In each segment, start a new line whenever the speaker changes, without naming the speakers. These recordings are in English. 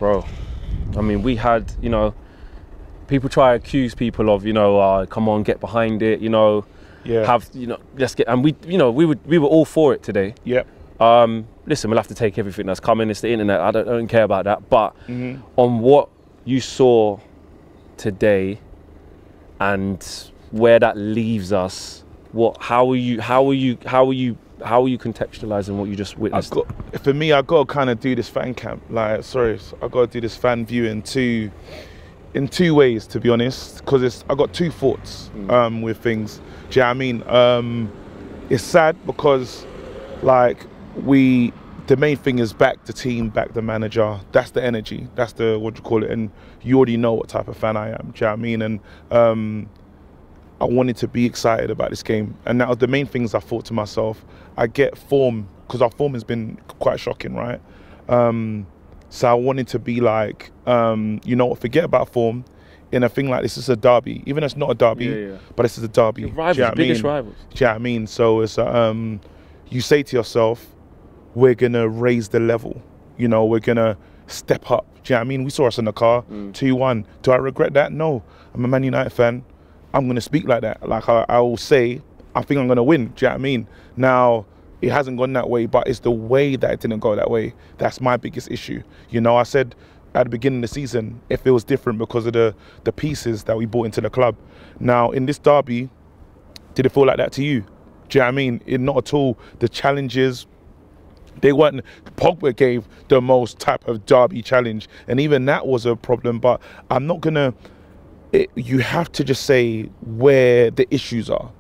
Bro, I mean, we had, you know, people try to accuse people of, you know, come on, get behind it, you know, have, you know, let's get, and we, you know, we were all for it today.
Yeah.
Listen, we'll have to take everything that's coming. It's the internet. I don't care about that. But on what you saw today and where that leaves us, how are you contextualizing what you just witnessed?
For me, I got to kind of do this fan camp. Like, sorry, I got to do this fan view in two ways, to be honest, because I got two thoughts with things. Do you know what I mean? It's sad because, like, the main thing is back the team, back the manager. That's the energy. That's the, what you call it, and you already know what type of fan I am. Do you know what I mean? And I wanted to be excited about this game, and that was the main things I thought to myself. I get form, because our form has been quite shocking, right? So I wanted to be like, you know what, forget about form. In a thing like this, it's a derby. Even though it's not a derby, but this is a derby.
Your rivals, your biggest rivals.
Do you know what I mean? So it's you say to yourself, we're gonna raise the level. You know, we're gonna step up. Do you know what I mean? We saw us in the car, 2-1. Do I regret that? No. I'm a Man United fan. I'm gonna speak like that. Like I will say, I think I'm gonna win. Do you know what I mean? Now, it hasn't gone that way, but it's the way that it didn't go that way. That's my biggest issue. You know, I said at the beginning of the season, it feels different because of the pieces that we brought into the club. Now, in this derby, did it feel like that to you? Do you know what I mean? Not at all. The challenges, they weren't. Pogba gave the most type of derby challenge, and even that was a problem. But I'm not gonna. You have to just say where the issues are.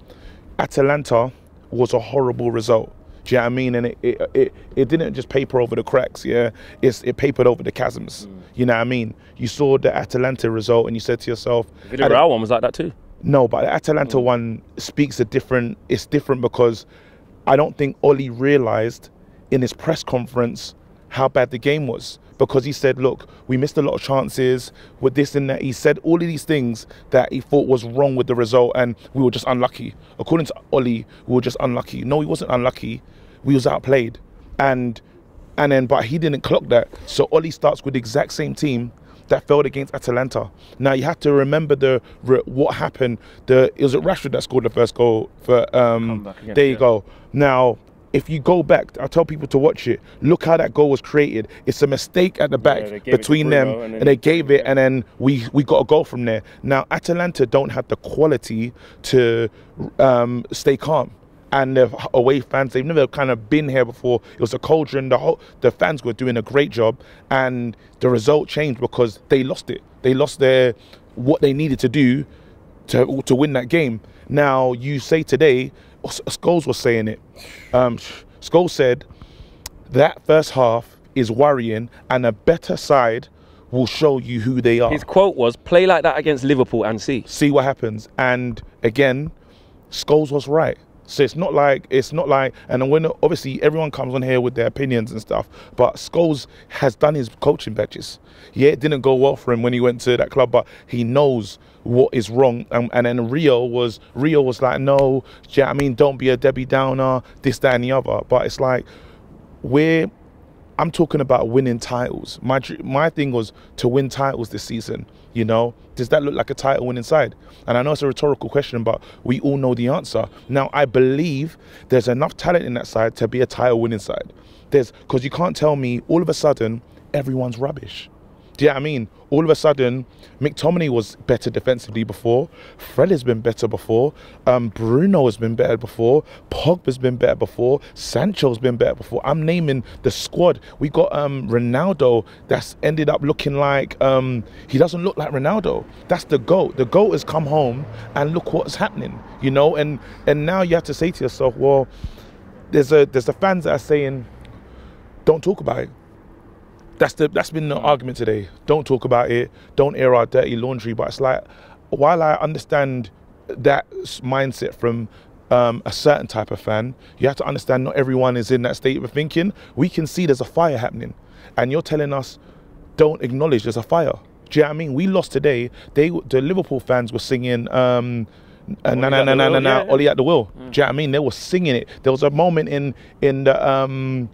Atalanta was a horrible result. Do you know what I mean? And it didn't just paper over the cracks, yeah? It papered over the chasms. You know what I mean? You saw the Atalanta result and you said to yourself...
The Villarreal one was like that too.
No, but the Atalanta one speaks it's different because I don't think Oli realised in his press conference how bad the game was. Because he said, look, we missed a lot of chances with this and that. He said all of these things that he thought was wrong with the result and we were just unlucky. According to Oli, we were just unlucky. No, he wasn't unlucky. We was outplayed. But he didn't clock that. So Oli starts with the exact same team that failed against Atalanta. Now, you have to remember what happened. It was Rashford that scored the first goal. There you go. Now, if you go back, I tell people to watch it. Look how that goal was created. It's a mistake at the back between them, and they gave it, and then we got a goal from there. Now, Atalanta don't have the quality to stay calm. And the away fans, they've never kind of been here before. It was a cauldron. The fans were doing a great job, and the result changed because they lost it. They lost what they needed to do to win that game. Now, you say today, Scholes was saying it. Scholes said that first half is worrying, and a better side will show you who they are.
His quote was, play like that against Liverpool and see
what happens. And again, Scholes was right. So it's not like, and when obviously everyone comes on here with their opinions and stuff, but Scholes has done his coaching badges. Yeah, it didn't go well for him when he went to that club, but he knows what is wrong. And then Rio was like, no, do you know what I mean? Don't be a Debbie Downer, this, that, and the other. But it's like, I'm talking about winning titles. My thing was to win titles this season. You know, does that look like a title winning side? And I know it's a rhetorical question, but we all know the answer. Now, I believe there's enough talent in that side to be a title winning side. Because you can't tell me all of a sudden everyone's rubbish. Do you know what I mean? All of a sudden, McTominay was better defensively before. Fred has been better before. Bruno has been better before. Pogba's been better before. Sancho's been better before. I'm naming the squad. We got Ronaldo that's ended up looking like, he doesn't look like Ronaldo. That's the GOAT. The GOAT has come home and look what's happening, you know? And now you have to say to yourself, well, there's the fans that are saying, don't talk about it. That's been the argument today. Don't talk about it. Don't air our dirty laundry. But it's like, while I understand that mindset from a certain type of fan, you have to understand not everyone is in that state of thinking. We can see there's a fire happening. And you're telling us, don't acknowledge there's a fire. Do you know what I mean? We lost today. The Liverpool fans were singing, No, Ollie at the wheel. Do you know what I mean? They were singing it. There was a moment in the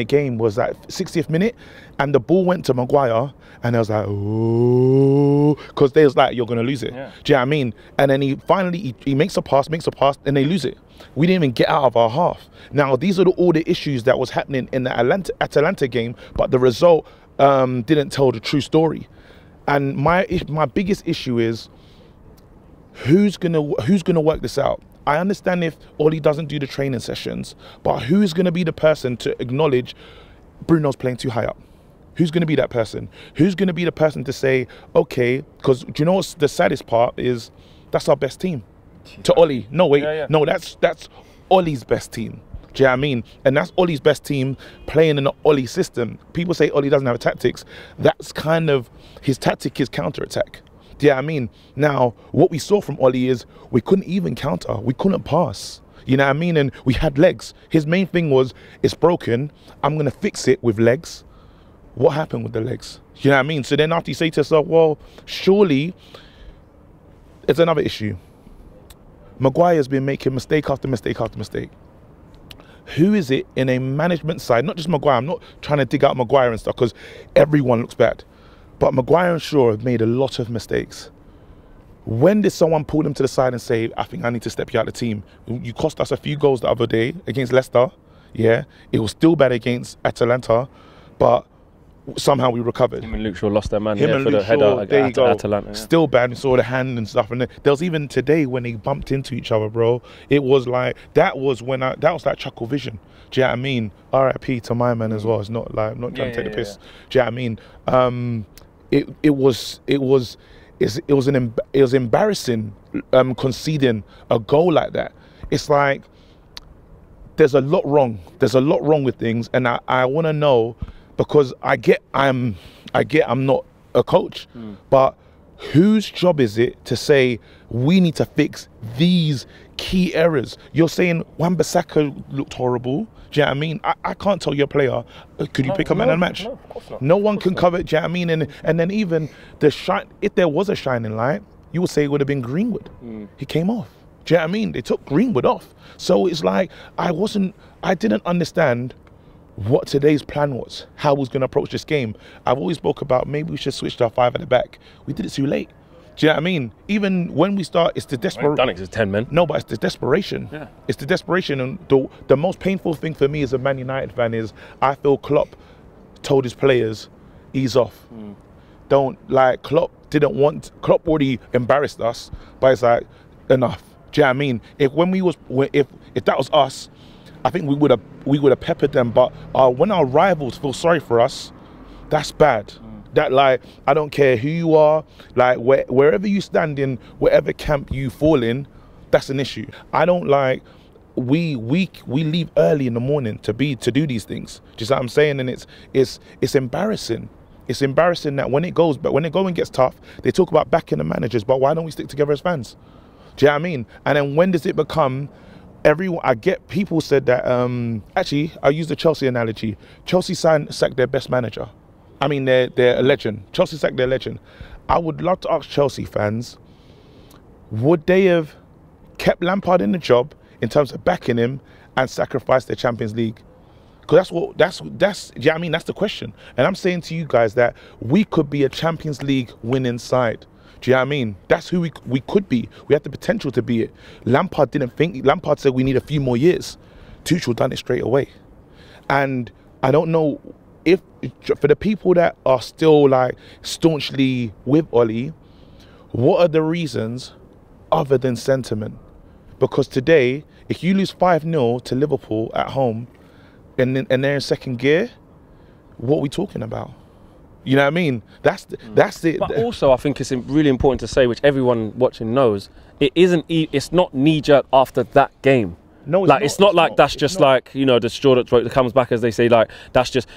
game, was that 60th minute, and the ball went to Maguire, and I was like, oh, because they was like, you're gonna lose it. Yeah. Do you know what I mean? And then he finally he makes a pass, and they lose it. We didn't even get out of our half. Now these are all the issues that was happening in the Atalanta game, but the result didn't tell the true story. And my biggest issue is, who's gonna work this out? I understand if Ollie doesn't do the training sessions, but who's gonna be the person to acknowledge Bruno's playing too high up? Who's gonna be that person? Who's gonna be the person to say, okay, because do you know what's the saddest part is, that's our best team. To Ollie, no wait, no, that's Ollie's best team. Do you know what I mean? And that's Ollie's best team playing in the Ollie system. People say Ollie doesn't have tactics. That's kind of his tactic is counter-attack. Do you know what I mean? Now, what we saw from Ollie is we couldn't even counter. We couldn't pass. You know what I mean? And we had legs. His main thing was, it's broken. I'm going to fix it with legs. What happened with the legs? You know what I mean? So then after you say to yourself, well, surely it's another issue. Maguire's been making mistake after mistake after mistake. Who is it in a management side, not just Maguire, I'm not trying to dig out Maguire and stuff because everyone looks bad, but Maguire and Shaw have made a lot of mistakes. When did someone pull them to the side and say, I think I need to step you out of the team? You cost us a few goals the other day against Leicester, yeah? It was still bad against Atalanta, but somehow we recovered.
Him and Luke Shaw lost their man for the header at Atalanta. Yeah.
Still bad. We saw the hand and stuff. And there was even today when they bumped into each other, bro. It was like, that was like Chuckle Vision. Do you know what I mean? R.I.P. to my man as well. It's not like, I'm not trying to take the piss. Do you know what I mean? It was embarrassing conceding a goal like that. It's like, there's a lot wrong. There's a lot wrong with things, and I want to know, because I get I'm not a coach, but whose job is it to say we need to fix these key errors? You're saying Wan-Bissaka looked horrible. Do you know what I mean? I can't tell your player, could you pick a man and match?
No, of course not.
No one can cover it. Do you know what I mean? And then even the shine, if there was a shining light, you would say it would have been Greenwood. He came off. Do you know what I mean? They took Greenwood off. So it's like, I didn't understand what today's plan was, how we was going to approach this game. I've always spoke about maybe we should switch to our 5 at the back. We did it too late. Do you know what I mean? Even when we start, it's the desperation.
Done it as 10 men.
No, but it's the desperation. Yeah. It's the desperation. And the most painful thing for me as a Man United fan is, I feel Klopp told his players, ease off. Don't, like, Klopp already embarrassed us, but it's like, enough. Do you know what I mean? If that was us, I think we would have peppered them. But when our rivals feel sorry for us, that's bad. That, like, I don't care who you are, like, wherever you stand in, whatever camp you fall in, that's an issue. I don't like, we leave early in the morning to do these things. Do you see what I'm saying? And it's embarrassing. It's embarrassing that when the going gets tough, they talk about backing the managers, but why don't we stick together as fans? Do you know what I mean? And then when does it become everyone? I get people said that, actually, I'll use the Chelsea analogy. Chelsea sacked their best manager. I mean, they're a legend. Chelsea sacked their legend. I would love to ask Chelsea fans, would they have kept Lampard in the job in terms of backing him and sacrificed their Champions League? Because that's you know what I mean? That's the question. And I'm saying to you guys that we could be a Champions League winning side. Do you know what I mean? That's who we could be. We have the potential to be it. Lampard said we need a few more years. Tuchel done it straight away. And I don't know if, for the people that are still like staunchly with Ollie, what are the reasons other than sentiment? Because today, if you lose 5-0 to Liverpool at home and they're in second gear, what are we talking about? You know what I mean? That's it.
But also, I think it's really important to say, which everyone watching knows, it's not knee-jerk after that game.
No,
it's not like that's just like, you know, the straw that comes back, as they say, like, that's just,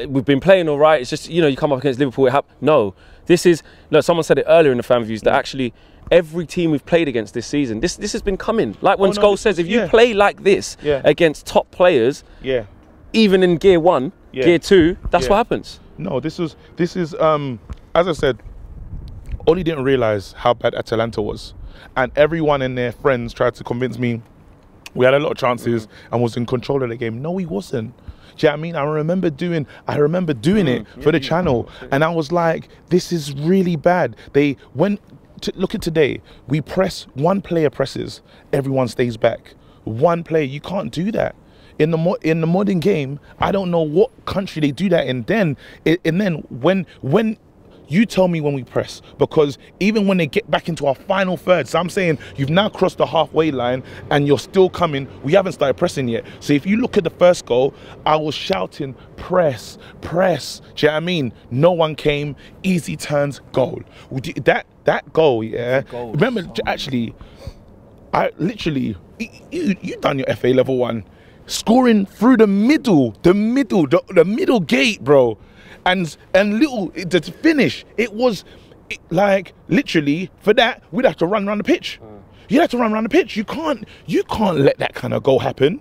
we've been playing all right. It's just, you know, you come up against Liverpool, no. This is, look, someone said it earlier in the fan views that actually every team we've played against this season, this has been coming. Like when Scholes says, if you play like this against top players, even in gear 1, gear 2, that's what happens.
No, this is as I said, Ollie didn't realise how bad Atalanta was. and everyone and their friends tried to convince me we had a lot of chances and was in control of the game. No, he wasn't. Do you know what I mean? I remember doing it for the channel, and I was like, this is really bad. Look at today. We press, one player presses, everyone stays back. One player, you can't do that. In the modern game, I don't know what country they do that in. Then when you tell me when we press, because even when they get back into our final third, so I'm saying you've now crossed the halfway line and you're still coming, we haven't started pressing yet. So if you look at the first goal, I was shouting, press, press. Do you know what I mean? No one came, easy turns, goal. That goal, yeah. Remember, actually, you done your FA level 1, scoring through the middle gate, bro. And little to finish, it was like literally for that we'd have to run around the pitch. You'd have to run around the pitch. You can't let that kind of goal happen.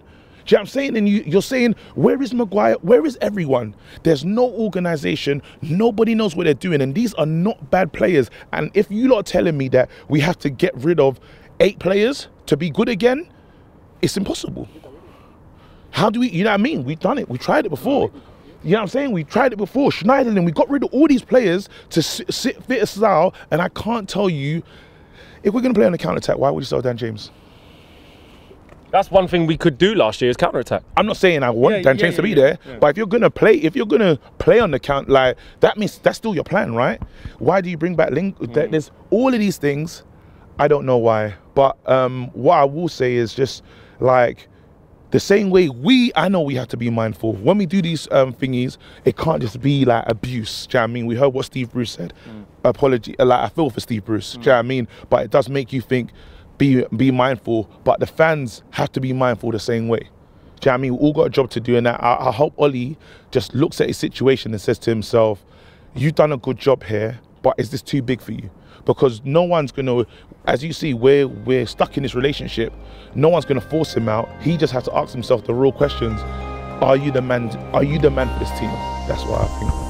Do you know what I'm saying? And you're saying, where is Maguire? Where is everyone? There's no organisation. Nobody knows what they're doing, and these are not bad players. And if you lot are telling me that we have to get rid of 8 players to be good again, it's impossible. How do we? You know what I mean? We've done it. We tried it before. You know what I'm saying? We tried it before. Schneiderlin, we got rid of all these players to fit a style, and I can't tell you, if we're going to play on the counter-attack, why would you sell Dan James?
That's one thing we could do last year is counter-attack.
I'm not saying I want Dan James to be there, but if you're going to play on the count, like, that means that's still your plan, right? Why do you bring back Link? There's all of these things. I don't know why. But what I will say is just, like, the same way I know we have to be mindful. When we do these thingies, it can't just be like abuse. Do you know what I mean? We heard what Steve Bruce said. Apology, like I feel for Steve Bruce. Do you know what I mean? But it does make you think, be mindful. But the fans have to be mindful the same way. Do you know what I mean? We all got a job to do, and I hope Ollie just looks at his situation and says to himself, you've done a good job here, but is this too big for you? Because no one's going to, as you see, we're stuck in this relationship. No one's going to force him out. He just has to ask himself the real questions. Are you the man for this team? That's what I think.